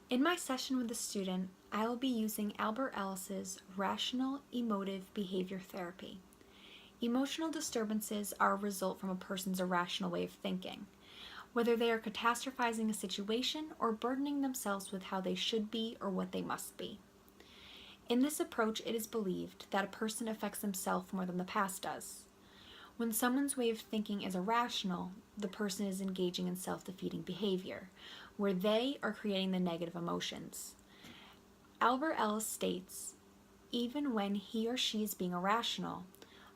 In my session with the student, I will be using Albert Ellis's Rational Emotive Behavior Therapy. Emotional disturbances are a result from a person's irrational way of thinking, whether they are catastrophizing a situation or burdening themselves with how they should be or what they must be. In this approach, it is believed that a person affects himself more than the past does. When someone's way of thinking is irrational, the person is engaging in self-defeating behavior, where they are creating the negative emotions. Albert Ellis states, even when he or she is being irrational,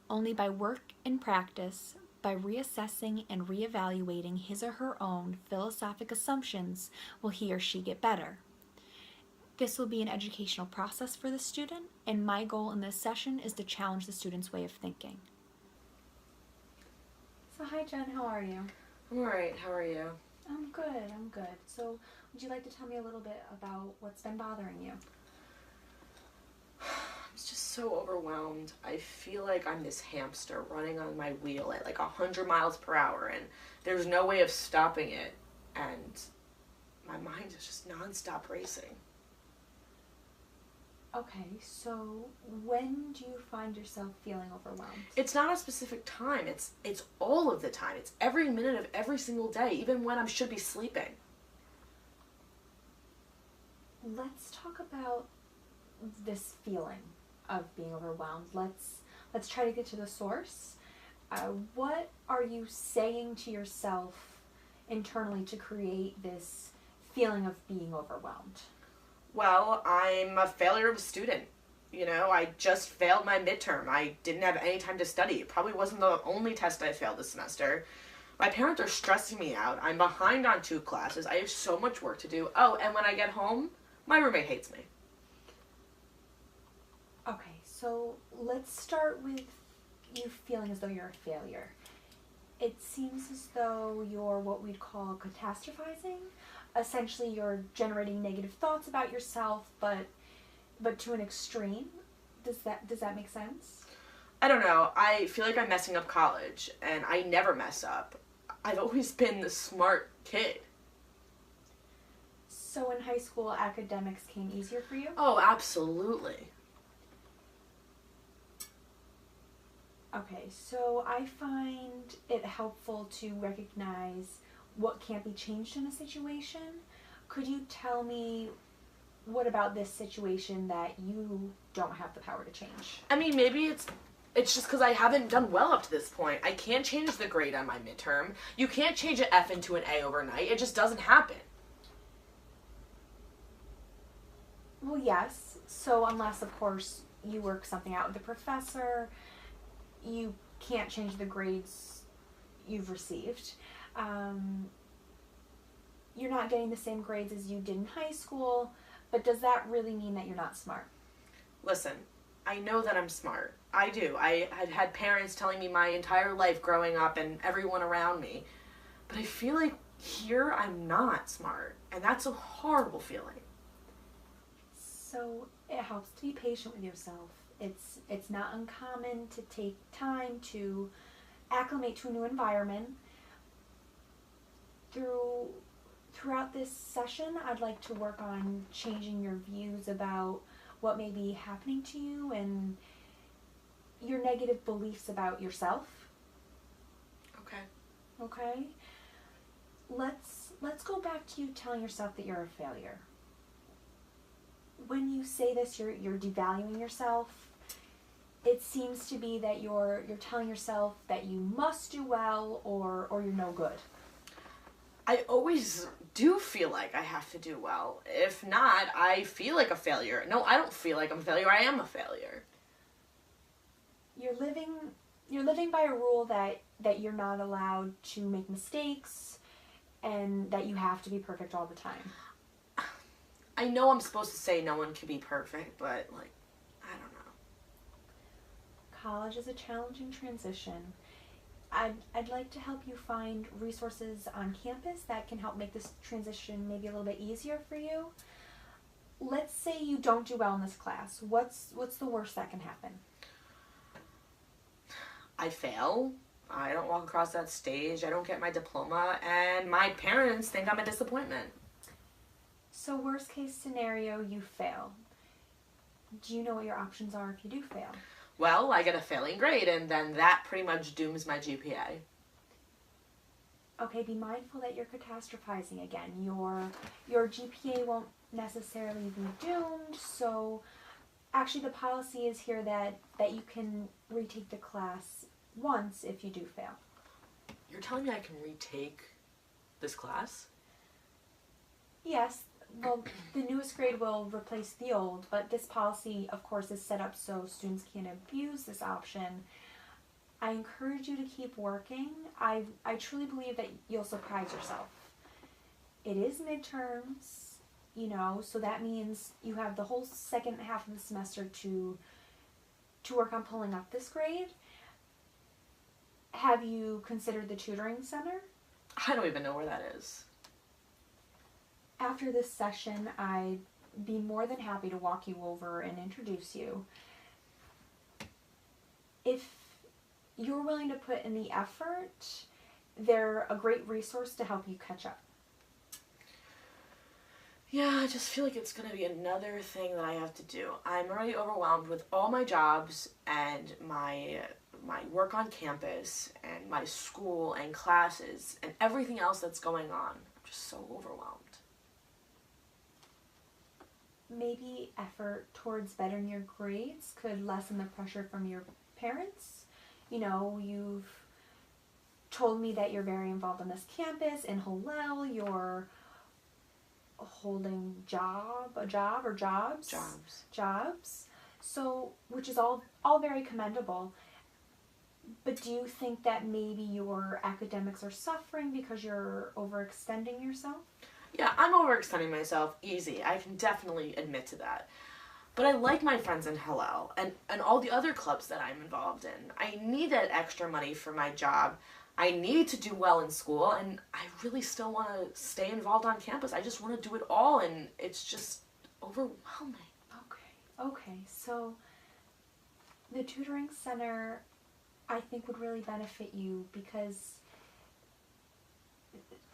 only by work and practice, by reassessing and reevaluating his or her own philosophic assumptions, will he or she get better. This will be an educational process for the student, and my goal in this session is to challenge the student's way of thinking. So hi Jen, how are you? I'm alright, how are you? I'm good. So would you like to tell me a little bit about what's been bothering you? I'm just so overwhelmed. I feel like I'm this hamster running on my wheel at like 100 miles per hour and there's no way of stopping it, and my mind is just non-stop racing. Okay, so when do you find yourself feeling overwhelmed? It's not a specific time, it's all of the time. It's every minute of every single day, even when I should be sleeping. Let's talk about this feeling of being overwhelmed. Let's try to get to the source. What are you saying to yourself internally to create this feeling of being overwhelmed? Well, I'm a failure of a student. You know, I just failed my midterm. I didn't have any time to study. It probably wasn't the only test I failed this semester. My parents are stressing me out. I'm behind on 2 classes. I have so much work to do. Oh, and when I get home, my roommate hates me. Okay, so let's start with you feeling as though you're a failure. It seems as though you're what we'd call catastrophizing. Essentially, you're generating negative thoughts about yourself, but to an extreme. Does that make sense? I don't know. I feel like I'm messing up college, and I never mess up. I've always been the smart kid. So in high school, academics came easier for you? Oh, absolutely. Okay, so I find it helpful to recognize what can't be changed in a situation. Could you tell me what about this situation that you don't have the power to change? I mean, maybe it's just because I haven't done well up to this point. I can't change the grade on my midterm. You can't change an F into an A overnight. It just doesn't happen. Well, yes. So unless, of course, you work something out with the professor, you can't change the grades you've received. You're not getting the same grades as you did in high school, but does that really mean that you're not smart? Listen, I know that I'm smart. I do. I had parents telling me my entire life growing up and everyone around me. But I feel like here I'm not smart, and that's a horrible feeling. So it helps to be patient with yourself. It's not uncommon to take time to acclimate to a new environment. Throughout this session, I'd like to work on changing your views about what may be happening to you and your negative beliefs about yourself. Okay. Okay? Let's go back to you telling yourself that you're a failure. When you say this, you're devaluing yourself. It seems to be that you're telling yourself that you must do well or you're no good. I always do feel like I have to do well. If not, I feel like a failure. No, I don't feel like I'm a failure. I am a failure. You're living by a rule that you're not allowed to make mistakes and that you have to be perfect all the time. I know I'm supposed to say no one can be perfect, but like, I don't know. College is a challenging transition. I'd like to help you find resources on campus that can help make this transition maybe a little bit easier for you. Let's say you don't do well in this class. What's the worst that can happen? I fail. I don't walk across that stage. I don't get my diploma, and my parents think I'm a disappointment. So worst case scenario, you fail. Do you know what your options are if you do fail? Well, I get a failing grade, and then that pretty much dooms my GPA. Okay, be mindful that you're catastrophizing again. Your GPA won't necessarily be doomed, so actually the policy is here that you can retake the class once if you do fail. You're telling me I can retake this class? Yes, well, the newest grade will replace the old, but this policy, of course, is set up so students can't abuse this option. I encourage you to keep working. I truly believe that you'll surprise yourself. It is midterms, so that means you have the whole second half of the semester to work on pulling up this grade. Have you considered the tutoring center? I don't even know where that is. After this session, I'd be more than happy to walk you over and introduce you. If you're willing to put in the effort, they're a great resource to help you catch up. Yeah, I just feel like it's going to be another thing that I have to do. I'm already overwhelmed with all my jobs and my work on campus and my school and classes and everything else that's going on. I'm just so overwhelmed. Maybe effort towards bettering your grades could lessen the pressure from your parents. You've told me that you're very involved on this campus. In Hillel, you're holding jobs. So, which is all very commendable. But do you think that maybe your academics are suffering because you're overextending yourself? Yeah, I'm overextending myself. Easy. I can definitely admit to that. But I like my friends in Hillel and all the other clubs that I'm involved in. I need that extra money for my job. I need to do well in school, and I really still want to stay involved on campus. I just want to do it all, and it's just overwhelming. Okay. So the tutoring center, I think, would really benefit you because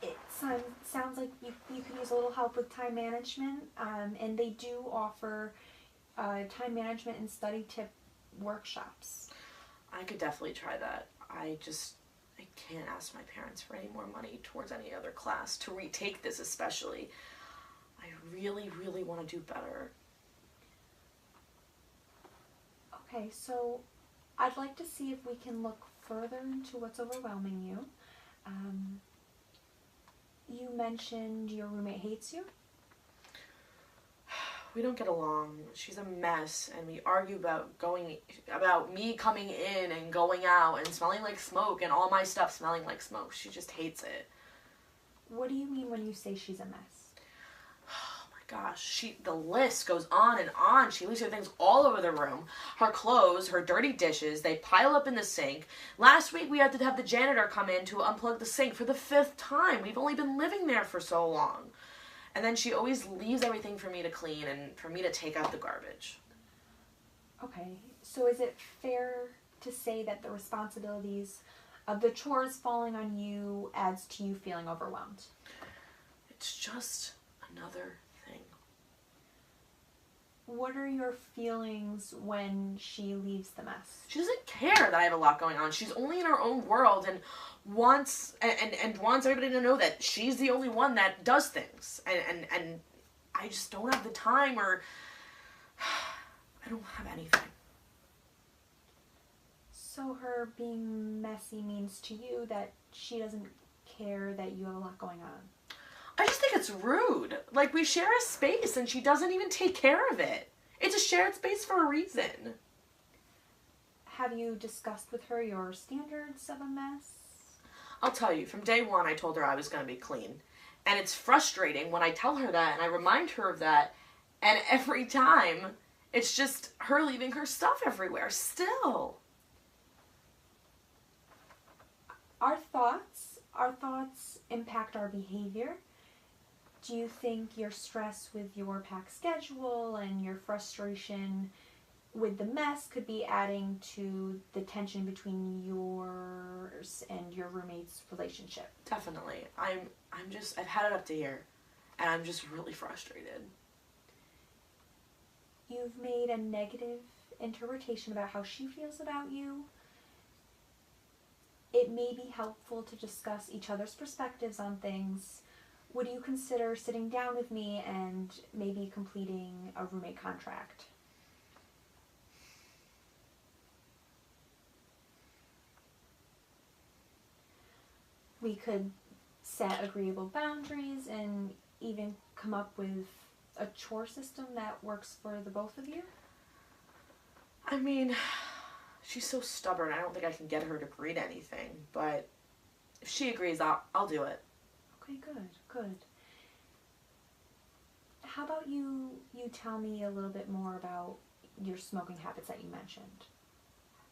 it sounds like you could use a little help with time management, and they do offer time management and study tip workshops. I could definitely try that. I can't ask my parents for any more money towards any other class to retake this especially. I really, really want to do better. Okay, so I'd like to see if we can look further into what's overwhelming you. You mentioned your roommate hates you. We don't get along. She's a mess, and we argue about me coming in and going out and smelling like smoke and all my stuff smelling like smoke. She just hates it. What do you mean when you say she's a mess? Oh my gosh, the list goes on and on. She leaves her things all over the room. Her clothes, her dirty dishes, they pile up in the sink. Last week we had to have the janitor come in to unplug the sink for the 5th time. We've only been living there for so long. And then she always leaves everything for me to clean and for me to take out the garbage. Okay, so is it fair to say that the responsibilities of the chores falling on you adds to you feeling overwhelmed? It's just another thing. What are your feelings when she leaves the mess? She doesn't care that I have a lot going on. She's only in her own world and wants everybody to know that she's the only one that does things. And I just don't have the time, or I don't have anything. So her being messy means to you that she doesn't care that you have a lot going on? I just think it's rude. Like, we share a space and she doesn't even take care of it. It's a shared space for a reason. Have you discussed with her your standards of a mess? I'll tell you, from day one I told her I was going to be clean. And it's frustrating when I tell her that and I remind her of that. And every time, it's just her leaving her stuff everywhere still. Our thoughts impact our behavior. Do you think your stress with your packed schedule and your frustration with the mess could be adding to the tension between yours and your roommate's relationship? Definitely. I've had it up to here. and I'm just really frustrated. You've made a negative interpretation about how she feels about you. It may be helpful to discuss each other's perspectives on things. Would you consider sitting down with me and maybe completing a roommate contract? We could set agreeable boundaries and even come up with a chore system that works for the both of you. I mean, she's so stubborn. I don't think I can get her to agree to anything. But if she agrees, I'll do it. Okay, good. How about you tell me a little bit more about your smoking habits that you mentioned?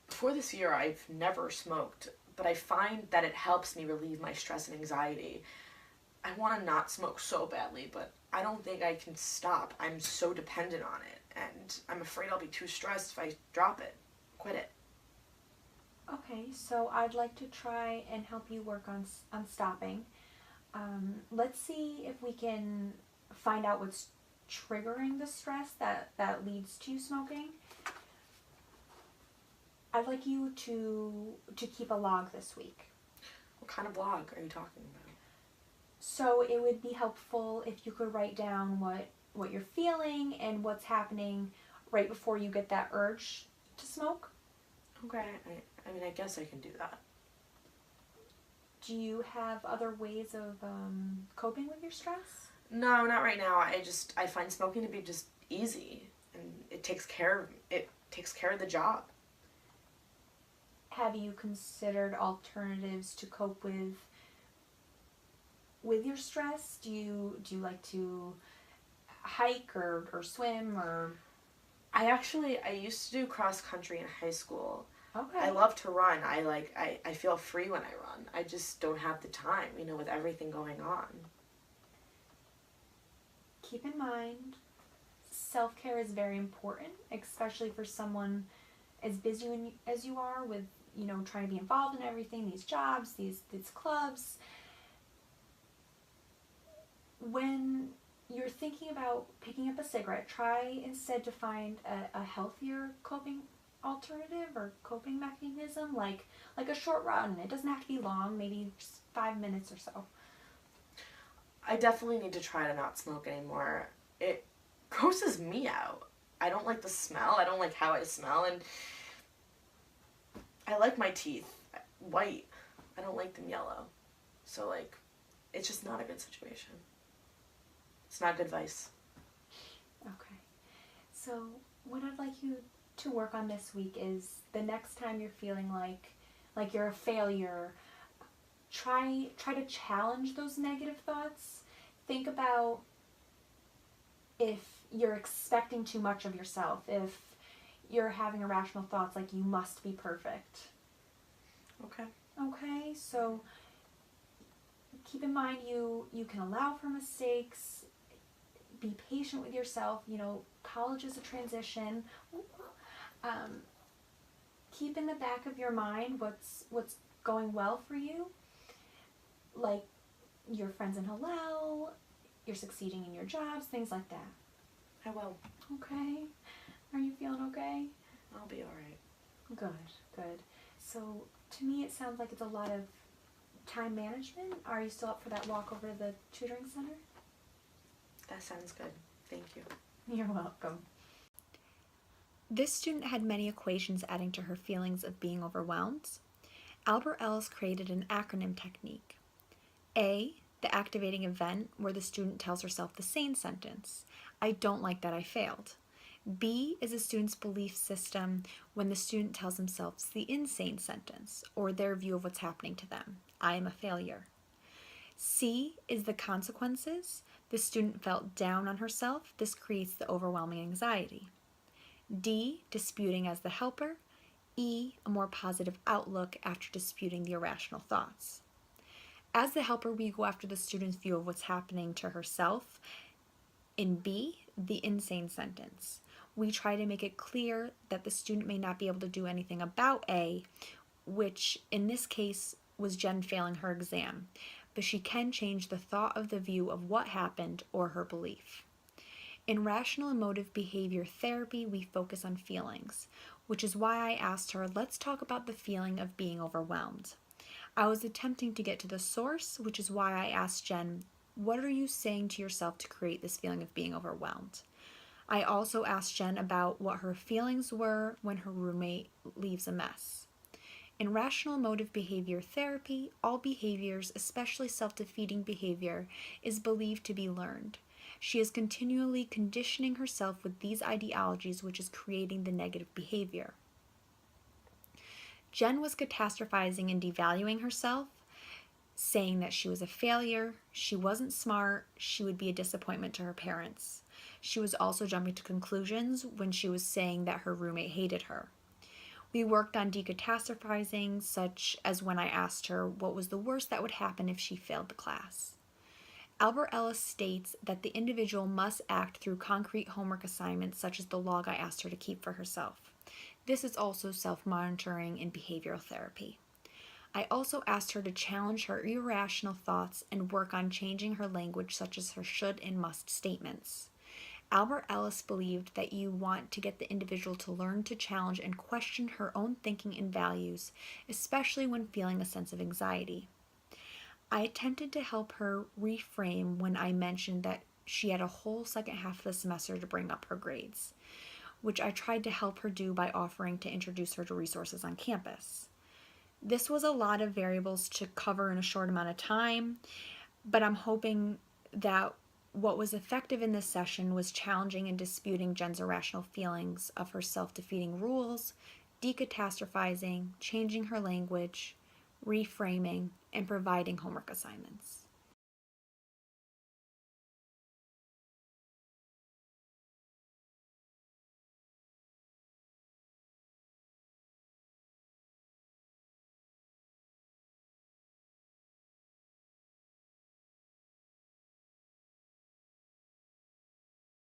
Before this year, I've never smoked, but I find that it helps me relieve my stress and anxiety. I want to not smoke so badly, but I don't think I can stop. I'm so dependent on it, and I'm afraid I'll be too stressed if I drop it, quit it. Okay, so I'd like to try and help you work on stopping. Let's see if we can find out what's triggering the stress that leads to smoking. I'd like you to keep a log this week. What kind of blog are you talking about? So it would be helpful if you could write down what you're feeling and what's happening right before you get that urge to smoke. Okay, I mean, I guess I can do that. Do you have other ways of coping with your stress? No, not right now. I find smoking to be just easy, and it takes care of the job. Have you considered alternatives to cope with your stress? Do you like to hike or swim or? I used to do cross country in high school. Okay. I love to run. I feel free when I run. I just don't have the time, with everything going on. Keep in mind, self-care is very important, especially for someone as busy as you are with, trying to be involved in everything, these jobs, these clubs. When you're thinking about picking up a cigarette, try instead to find a healthier coping alternative or coping mechanism, like a short run. It doesn't have to be long, maybe just 5 minutes or so. I definitely need to try to not smoke anymore. It grosses me out. I don't like the smell. I don't like how I smell, and I like my teeth white. I don't like them yellow. So, it's just not a good situation. It's not good advice. Okay. So, what I'd like you to work on this week is the next time you're feeling like you're a failure, try to challenge those negative thoughts. Think about if you're expecting too much of yourself, if you're having irrational thoughts like you must be perfect. Okay, so keep in mind you can allow for mistakes, be patient with yourself. College is a transition. Keep in the back of your mind what's going well for you, like your friends in Hillel, you're succeeding in your jobs, things like that. I will. Okay. Are you feeling okay? I'll be alright. Good. So, to me, it sounds like it's a lot of time management. Are you still up for that walk over to the tutoring center? That sounds good. Thank you. You're welcome. This student had many equations adding to her feelings of being overwhelmed. Albert Ellis created an acronym technique. A, the activating event, where the student tells herself the sane sentence, I don't like that I failed. B is a student's belief system when the student tells themselves the insane sentence, or their view of what's happening to them, I am a failure. C is the consequences. The student felt down on herself. This creates the overwhelming anxiety. D, disputing as the helper. E, a more positive outlook after disputing the irrational thoughts. As the helper, we go after the student's view of what's happening to herself. In B, the insane sentence, we try to make it clear that the student may not be able to do anything about A, which in this case was Jen failing her exam. but she can change the thought of the view of what happened or her belief. In rational emotive behavior therapy, we focus on feelings, which is why I asked her, let's talk about the feeling of being overwhelmed. I was attempting to get to the source, which is why I asked Jen, what are you saying to yourself to create this feeling of being overwhelmed? I also asked Jen about what her feelings were when her roommate leaves a mess. In rational emotive behavior therapy, all behaviors, especially self-defeating behavior, is believed to be learned. She is continually conditioning herself with these ideologies, which is creating the negative behavior. Jen was catastrophizing and devaluing herself, saying that she was a failure, she wasn't smart, she would be a disappointment to her parents. She was also jumping to conclusions when she was saying that her roommate hated her. We worked on decatastrophizing, such as when I asked her what was the worst that would happen if she failed the class. Albert Ellis states that the individual must act through concrete homework assignments, such as the log I asked her to keep for herself. This is also self-monitoring in behavioral therapy. I also asked her to challenge her irrational thoughts and work on changing her language, such as her should and must statements. Albert Ellis believed that you want to get the individual to learn to challenge and question her own thinking and values, especially when feeling a sense of anxiety. I attempted to help her reframe when I mentioned that she had a whole second half of the semester to bring up her grades, which I tried to help her do by offering to introduce her to resources on campus. This was a lot of variables to cover in a short amount of time, but I'm hoping that what was effective in this session was challenging and disputing Jen's irrational feelings of her self-defeating rules, decatastrophizing, changing her language, reframing, and providing homework assignments.